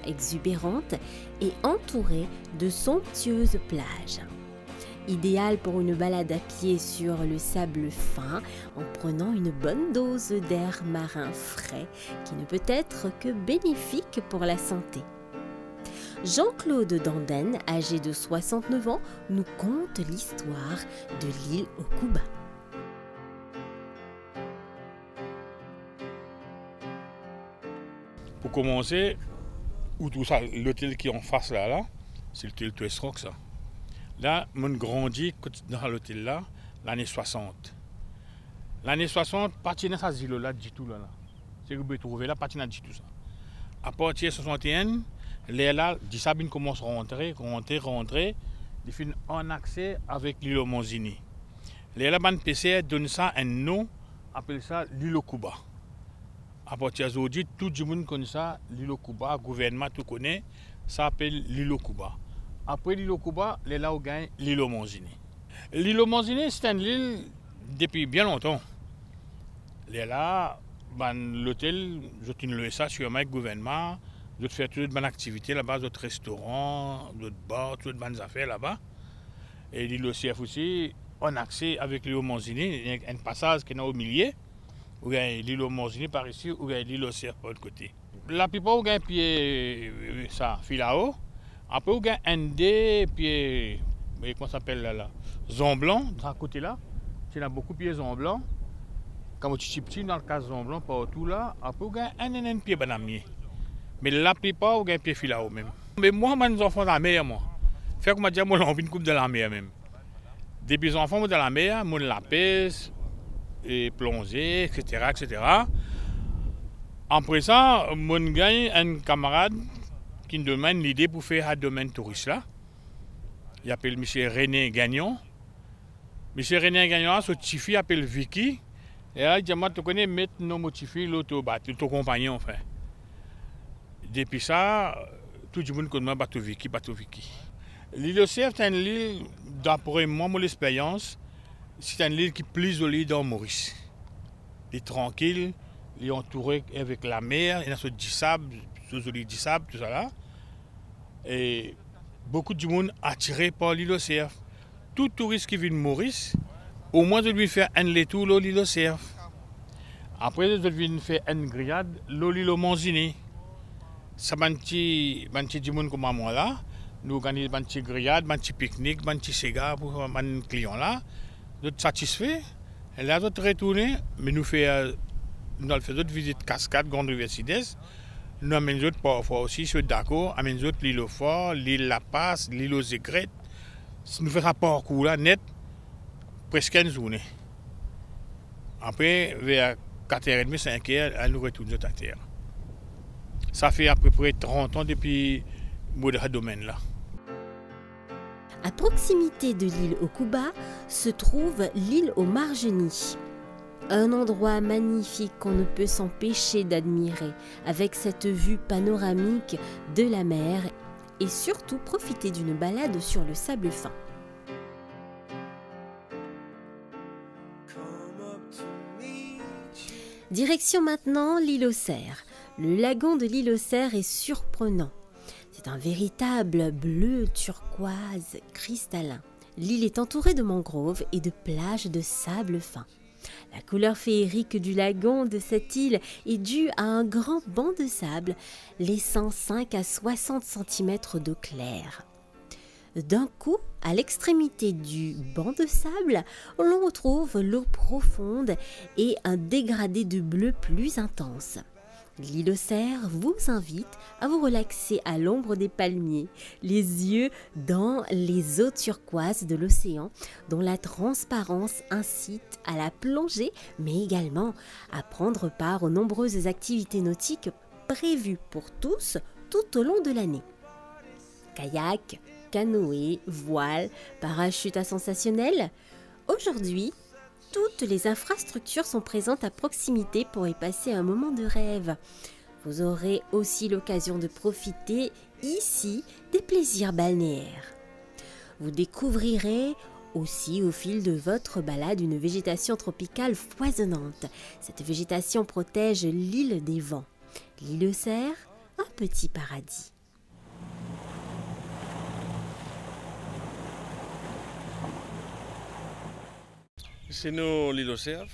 exubérante et entourée de somptueuses plages. Idéal pour une balade à pied sur le sable fin en prenant une bonne dose d'air marin frais qui ne peut être que bénéfique pour la santé. Jean-Claude Danden, âgé de 69 ans, nous conte l'histoire de l'île Okuba. Pour commencer, l'hôtel qui est en face là, c'est l'hôtel Touestroc ça. Là, mon grandi dans l'hôtel là, l'année 60. L'année 60, parti dans cette île-là, du tout là. C'est que vous pouvez trouver là, parti dans du tout ça. À partir de 61, les là, du Sabine commence à rentrer, ils finissent en accès avec l'île Monzini. Les là, ban PCR donne ça un nom, appelle ça l'île Okuba. À partir d'aujourd'hui, tout le monde connaît ça, l'île Okuba, le gouvernement tout connaît, ça s'appelle l'île Okuba. Après l'île Okuba, les là où gagne l'île Monzini. L'île Monzini, c'est une île depuis bien longtemps. Les là, l'hôtel, je tiens ça sur le gouvernement, je fais toutes les bonnes activités là-bas, d'autres restaurants, d'autres bars, toutes les bonnes affaires là-bas. Et l'île OCF aussi, on a accès avec l'île Monzini, il y a un passage qui est au milieu, où il y a l'île Monzini par ici, où il y a l'île OCF par l'autre côté. La plupart, où il y a un pied, ça, filao. Après, il y a un des pieds, comment ça s'appelle là, Zomblanc, de ce côté-là. Il y a beaucoup de pieds Zomblanc. Quand tu es petit, dans le cas Zomblanc, partout là, après, il y a un pied bananier. Mais la plupart, il y a un pied filao même. Mais moi, mes enfants de la mer, moi. Fait que moi, j'ai envie de coupe de la mer même. Depuis les enfants de la mer, moi, la pêche, et plonger, etc., etc. Après ça, moi, j'ai un camarade qui me demande l'idée pour faire un domaine touriste là. Il appelle M. René Gagnon. M. René Gagnon, son petit fils appelle Vicky. Et là, il dit, moi, tu connais maintenant mon petit fils, l'autre compagnon, enfin. Depuis ça, tout le monde connaît Bateau Vicky. L'île OCF, c'est une île, d'après moi, mon expérience, c'est une île qui est plus jolie dans Maurice. Elle est tranquille, elle est entourée avec la mer, il y a ce sable, tout ça là. Et beaucoup de monde attiré par l'île OCF. Tout touriste qui vient de Maurice, au moins de lui faire un tour de l'île OCF. Après, de lui faire une grillade, l'île Monzini. Ça m'a dit du monde comme moi là. Nous organisons une petite grillade, un petit pique-nique, un petit cigare pour les clients là. Nous sommes satisfaits. Et là, nous retournons, mais nous faisons d'autres visites cascades, grande rivière Sidès. Nous amenons d'autres parfois aussi sur Daco, amenons d'autres l'île au Fort, l'île La Passe, l'île aux Aigrettes. Nous faisons un parcours là, net, presque une journée. Après, vers 4h30, 5h, nous retournons à terre. Ça fait à peu près 30 ans depuis ce domaine-là. À proximité de l'île Okuba se trouve l'île aux Margenies. Un endroit magnifique qu'on ne peut s'empêcher d'admirer, avec cette vue panoramique de la mer et surtout profiter d'une balade sur le sable fin. Direction maintenant l'île aux Cerfs. Le lagon de l'île aux Cerfs est surprenant. C'est un véritable bleu turquoise cristallin. L'île est entourée de mangroves et de plages de sable fin. La couleur féerique du lagon de cette île est due à un grand banc de sable, laissant 5 à 60 cm d'eau claire. D'un coup, à l'extrémité du banc de sable, l'on retrouve l'eau profonde et un dégradé de bleu plus intense. L'île aux Cerfs vous invite à vous relaxer à l'ombre des palmiers, les yeux dans les eaux turquoises de l'océan, dont la transparence incite à la plongée, mais également à prendre part aux nombreuses activités nautiques prévues pour tous tout au long de l'année. Kayak, canoë, voile, parachute à sensationnel. Aujourd'hui, toutes les infrastructures sont présentes à proximité pour y passer un moment de rêve. Vous aurez aussi l'occasion de profiter ici des plaisirs balnéaires. Vous découvrirez aussi au fil de votre balade une végétation tropicale foisonnante. Cette végétation protège l'île des vents. L'île aux Cerfs, un petit paradis. C'est nous l'île aux Cerfs.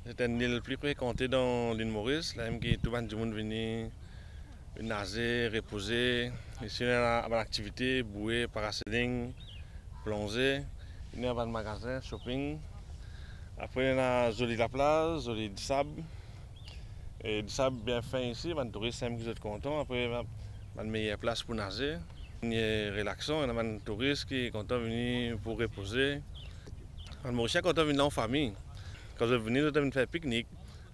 C'est une île plus fréquentée dans l'île Maurice. Là, tout le monde vient nager, reposer. Ici, on a une activité, bouée, parasailing, plonger. Il y a un magasin, shopping. Après, on a joli la plage, joli du sable. Et du sable bien fin ici, les touristes qui sont contents. Après, on a une meilleure place pour nager. Il y a relaxant, il y a des touristes qui sont contents de venir pour reposer. Les Mauriciens sont contents de venir en famille. Quand je venais, je venais faire pique-nique.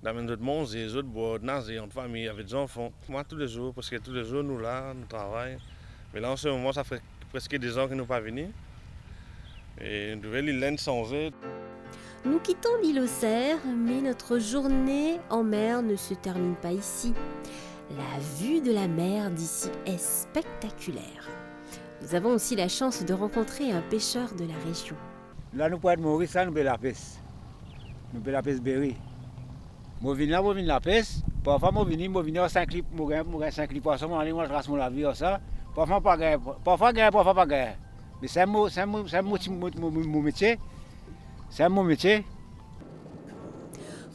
D'amener d'autres manger, d'autres boire, nager en famille avec des enfants. Moi, tous les jours, parce que tous les jours, nous là, nous travaillons. Mais là, en ce moment, ça fait presque 2 ans que nous ne sommes pas venus. Et nous devons l'île changer. Nous quittons l'île aux Cerfs, mais notre journée en mer ne se termine pas ici. La vue de la mer d'ici est spectaculaire. Nous avons aussi la chance de rencontrer un pêcheur de la région. Là, nous pouvons Maurice, nous pouvons la pêche. Nous pouvons la pêche berry. Je viens là, la pêche. Parfois, je viens 5 litres, je 5 litres poisson, je vais tracer mon vie. Parfois, pas gagner, parfois pas gagner. Mais c'est mon métier. C'est mon métier.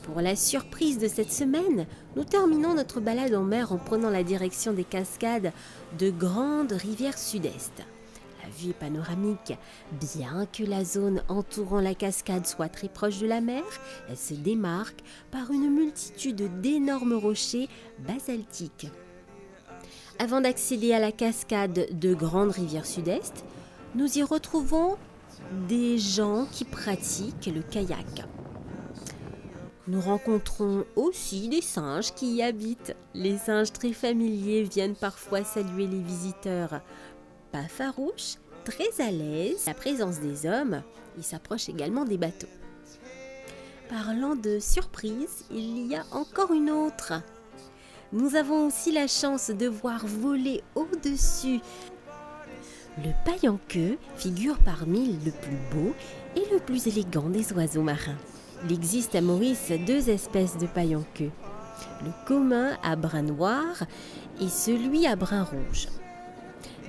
Pour la surprise de cette semaine, nous terminons notre balade en mer en prenant la direction des cascades de Grande Rivière Sud-Est. La vue est panoramique. Bien que la zone entourant la cascade soit très proche de la mer, elle se démarque par une multitude d'énormes rochers basaltiques. Avant d'accéder à la cascade de Grande Rivière Sud-Est, nous y retrouvons des gens qui pratiquent le kayak. Nous rencontrons aussi des singes qui y habitent. Les singes très familiers viennent parfois saluer les visiteurs. Pas farouches, très à l'aise, la présence des hommes, ils s'approchent également des bateaux. Parlant de surprise, il y a encore une autre. Nous avons aussi la chance de voir voler au-dessus. Le pailles-en-queue figure parmi le plus beau et le plus élégant des oiseaux marins. Il existe à Maurice 2 espèces de pailles-en-queue, le commun à brun noir et celui à brun rouge.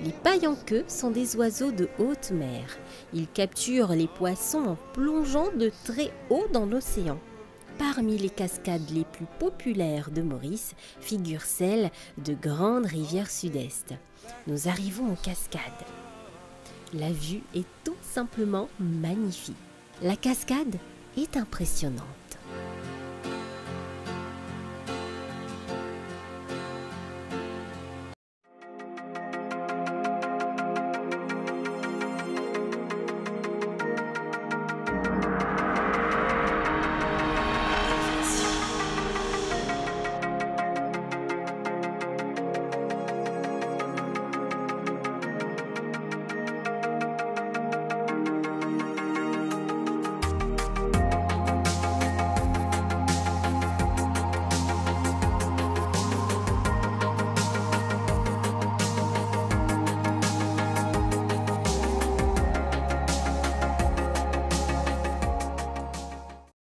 Les pailles-en-queue sont des oiseaux de haute mer. Ils capturent les poissons en plongeant de très haut dans l'océan. Parmi les cascades les plus populaires de Maurice figure celle de Grande Rivière Sud-Est. Nous arrivons aux cascades. La vue est tout simplement magnifique. La cascade est impressionnante.